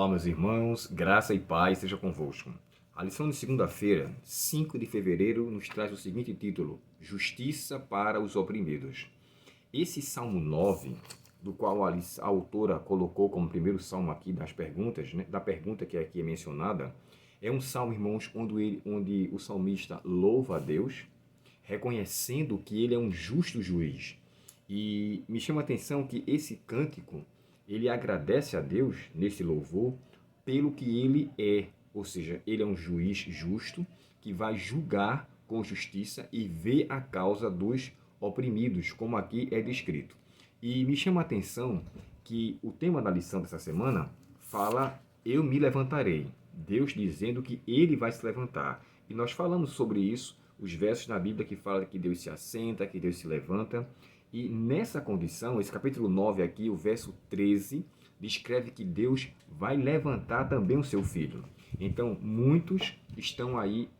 Olá, meus irmãos, graça e paz seja convosco. A lição de segunda-feira, 5 de fevereiro, nos traz o seguinte título: Justiça para os oprimidos. Esse Salmo 9, do qual a autora colocou como primeiro salmo aqui das perguntas, da pergunta que aqui é mencionada, é um salmo, irmãos, onde o salmista louva a Deus, reconhecendo que ele é um justo juiz. E me chama a atenção que esse cântico, ele agradece a Deus, nesse louvor, pelo que ele é. Ou seja, ele é um juiz justo que vai julgar com justiça e ver a causa dos oprimidos, como aqui é descrito. E me chama a atenção que o tema da lição dessa semana fala: eu me levantarei. Deus dizendo que ele vai se levantar. E nós falamos sobre isso, os versos na Bíblia que falam que Deus se assenta, que Deus se levanta. E nessa condição, esse capítulo 9 aqui, o verso 13, descreve que Deus vai levantar também o seu filho. Então, muitos estão aí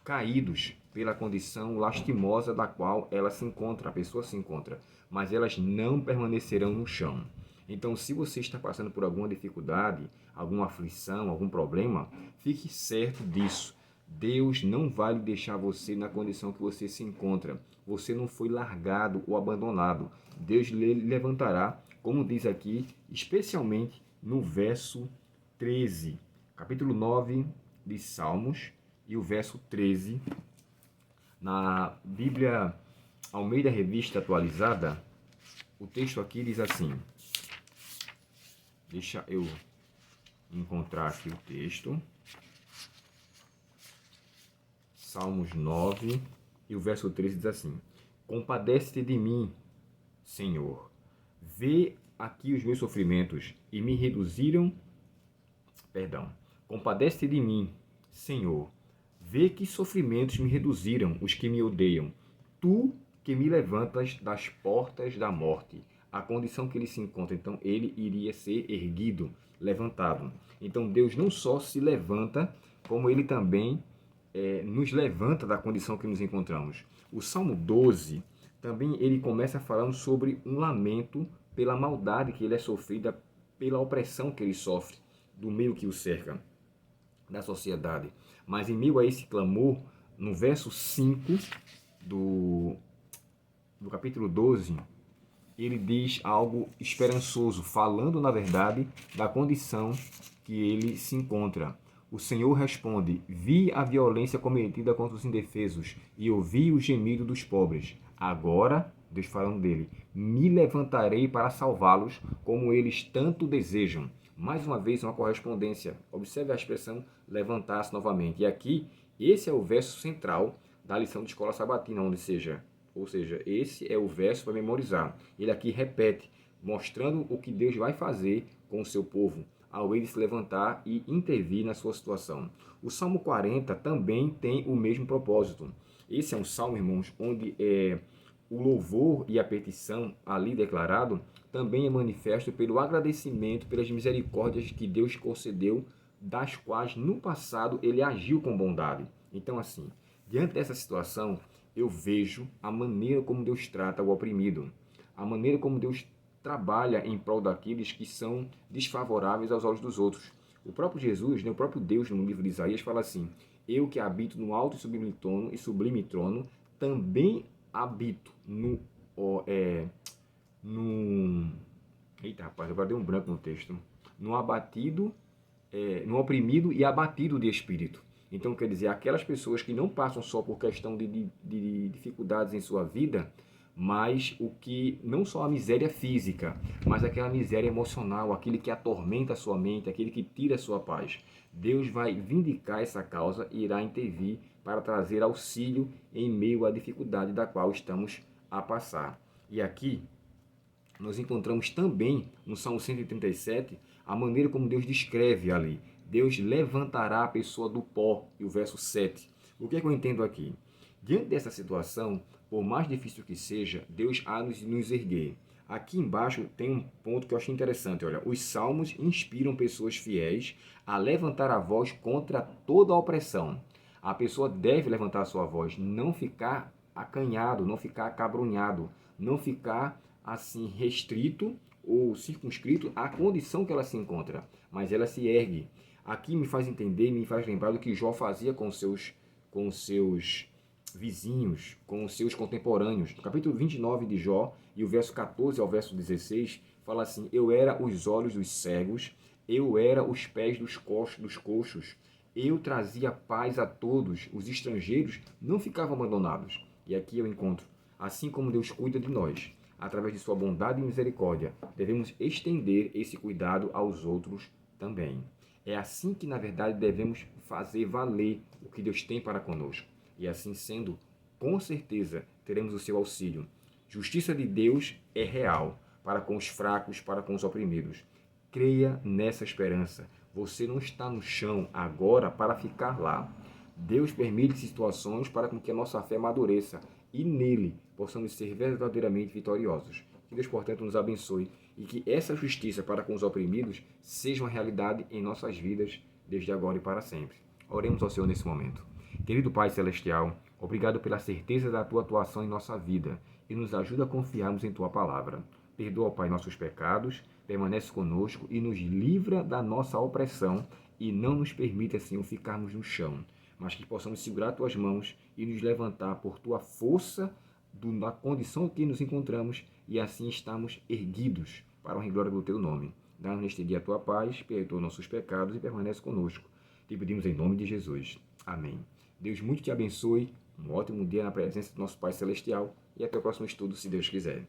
caídos pela condição lastimosa da qual ela se encontra, a pessoa se encontra, mas elas não permanecerão no chão. Então, se você está passando por alguma dificuldade, alguma aflição, algum problema, fique certo disso. Deus não vai deixar você na condição que você se encontra. Você não foi largado ou abandonado. Deus lhe levantará, como diz aqui, especialmente no verso 13, capítulo 9 de Salmos, e o verso 13, na Bíblia Almeida Revista Atualizada, o texto aqui diz assim, deixa eu encontrar aqui o texto, Salmos 9, e o verso 13 diz assim: compadece-te de mim, Senhor, vê aqui os meus sofrimentos e me reduziram, compadece-te de mim, Senhor, vê que sofrimentos me reduziram os que me odeiam, tu que me levantas das portas da morte. A condição que ele se encontra, então ele iria ser erguido, levantado. Então Deus não só se levanta, como ele também nos levanta da condição que nos encontramos. O Salmo 12, também ele começa falando sobre um lamento pela maldade que ele é sofrida, pela opressão que ele sofre do meio que o cerca, da sociedade. Mas em meio a esse clamor, no verso 5 do capítulo 12, ele diz algo esperançoso, falando, na verdade, da condição que ele se encontra. O Senhor responde: vi a violência cometida contra os indefesos e ouvi o gemido dos pobres. Agora, Deus falando dele, me levantarei para salvá-los, como eles tanto desejam. Mais uma vez, uma correspondência. Observe a expressão levantar-se novamente. E aqui, esse é o verso central da lição de escola sabatina, ou seja, esse é o verso para memorizar. Ele aqui repete, mostrando o que Deus vai fazer com o seu povo, ao ele se levantar e intervir na sua situação. O Salmo 40 também tem o mesmo propósito. Esse é um salmo, irmãos, onde o louvor e a petição ali declarado também é manifesto pelo agradecimento pelas misericórdias que Deus concedeu, das quais no passado ele agiu com bondade. Então, assim, diante dessa situação, eu vejo a maneira como Deus trata o oprimido, a maneira como Deus trabalha em prol daqueles que são desfavoráveis aos olhos dos outros. O próprio Jesus, o próprio Deus, no livro de Isaías, fala assim: eu que habito no alto e sublime trono, também habito no... Eita, rapaz, agora deu um branco no texto. No oprimido e abatido de espírito. Então, quer dizer, aquelas pessoas que não passam só por questão de dificuldades em sua vida, mas o que não só a miséria física, mas aquela miséria emocional, aquele que atormenta a sua mente, aquele que tira a sua paz. Deus vai vindicar essa causa e irá intervir para trazer auxílio em meio à dificuldade da qual estamos a passar. E aqui nós encontramos também no Salmo 137 a maneira como Deus descreve ali. Deus levantará a pessoa do pó, e o verso 7. O que é que eu entendo aqui? Diante dessa situação, por mais difícil que seja, Deus há de nos erguer. Aqui embaixo tem um ponto que eu achei interessante. Olha, os salmos inspiram pessoas fiéis a levantar a voz contra toda a opressão. A pessoa deve levantar a sua voz, não ficar acanhado, não ficar acabrunhado, não ficar assim restrito ou circunscrito à condição que ela se encontra, mas ela se ergue. Aqui me faz entender, me faz lembrar do que Jó fazia com seus vizinhos, com os seus contemporâneos. No capítulo 29 de Jó, e o verso 14 ao verso 16, fala assim: eu era os olhos dos cegos, eu era os pés dos coxos, eu trazia paz a todos, os estrangeiros não ficavam abandonados. E aqui eu encontro, assim como Deus cuida de nós, através de sua bondade e misericórdia, devemos estender esse cuidado aos outros também. É assim que, na verdade, devemos fazer valer o que Deus tem para conosco. E assim sendo, com certeza, teremos o seu auxílio. Justiça de Deus é real, para com os fracos, para com os oprimidos. Creia nessa esperança. Você não está no chão agora para ficar lá. Deus permite situações para que a nossa fé amadureça e nele possamos ser verdadeiramente vitoriosos. Que Deus, portanto, nos abençoe e que essa justiça para com os oprimidos seja uma realidade em nossas vidas, desde agora e para sempre. Oremos ao Senhor nesse momento. Querido Pai Celestial, obrigado pela certeza da Tua atuação em nossa vida e nos ajuda a confiarmos em Tua palavra. Perdoa, Pai, nossos pecados, permanece conosco e nos livra da nossa opressão e não nos permite, assim, ficarmos no chão, mas que possamos segurar Tuas mãos e nos levantar por Tua força da condição que nos encontramos e assim estamos erguidos para a honra e glória do Teu nome. Dá-nos neste dia a Tua paz, perdoa nossos pecados e permanece conosco. Te pedimos em nome de Jesus. Amém. Deus muito te abençoe, um ótimo dia na presença do nosso Pai Celestial e até o próximo estudo, se Deus quiser.